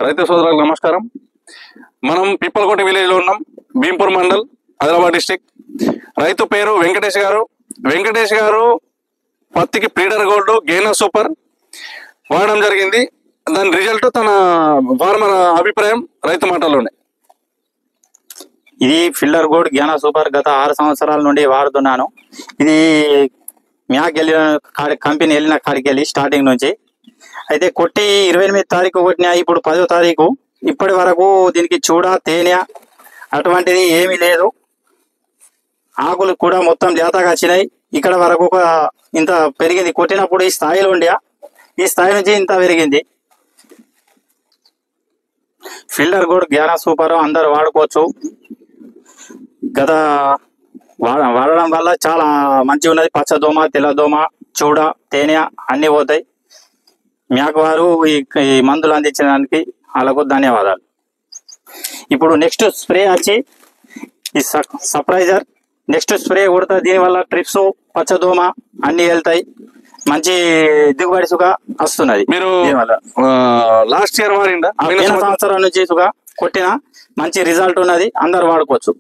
రైతు సోదరులకు నమస్కారం. మనం పిప్పలకోటి విలేజ్ లో ఉన్నాం, భీంపూర్ మండల్, ఆదిలాబాద్ డిస్టిక్. రైతు పేరు వెంకటేష్ గారు. వెంకటేష్ గారు పత్తికి ప్రీడర్ గోల్డ్, గేనా సూపర్ వాడడం జరిగింది. దాని రిజల్ట్ తన ఫార్మర్ అభిప్రాయం రైతు మాటల్లోనే. ఇది ఫిల్డర్ గోల్డ్, గేనా సూపర్ గత 6 సంవత్సరాల నుండి వాడుతున్నాను. ఇది మ్యాక్ వెళ్ళిన కంపెనీ వెళ్ళిన కాడికి వెళ్ళి స్టార్టింగ్ నుంచి అయితే కొట్టి 28 తారీఖు కొట్టినా, ఇప్పుడు 10వ తారీఖు. ఇప్పటి వరకు దీనికి చూడ తేనె అటువంటిది ఏమీ లేదు. ఆకులు కూడా మొత్తం లేతగా వచ్చినాయి. ఇక్కడ వరకు ఒక ఇంత పెరిగింది. కొట్టినప్పుడు ఈ స్థాయిలో ఉండే, ఈ స్థాయి నుంచి ఇంత పెరిగింది. ఫిల్డర్ గోల్డ్, గేనా సూపర్ అందరు వాడుకోవచ్చు. గత వాడడం వల్ల చాలా మంచిగా ఉన్నది. పచ్చదోమ, తెల్లదోమ, చూడ, తేనె అన్నీ పోతాయి. మ్యాక్ వారు ఈ మందులు అందించిన దానికి వాళ్ళకు ధన్యవాదాలు. ఇప్పుడు నెక్స్ట్ స్ప్రే వచ్చి ఈ సర్ప్రైజర్. నెక్స్ట్ స్ప్రే కొడతా, దీనివల్ల ట్రిప్స్, పచ్చదోమ అన్ని వెళ్తాయి. మంచి దిగుబడి సుగా వస్తున్నది. మీరు లాస్ట్ ఇయర్ వాడిందా? సంవత్సరం నుంచి సుగా కొట్టిన మంచి రిజల్ట్ ఉన్నది. అందరు వాడుకోవచ్చు.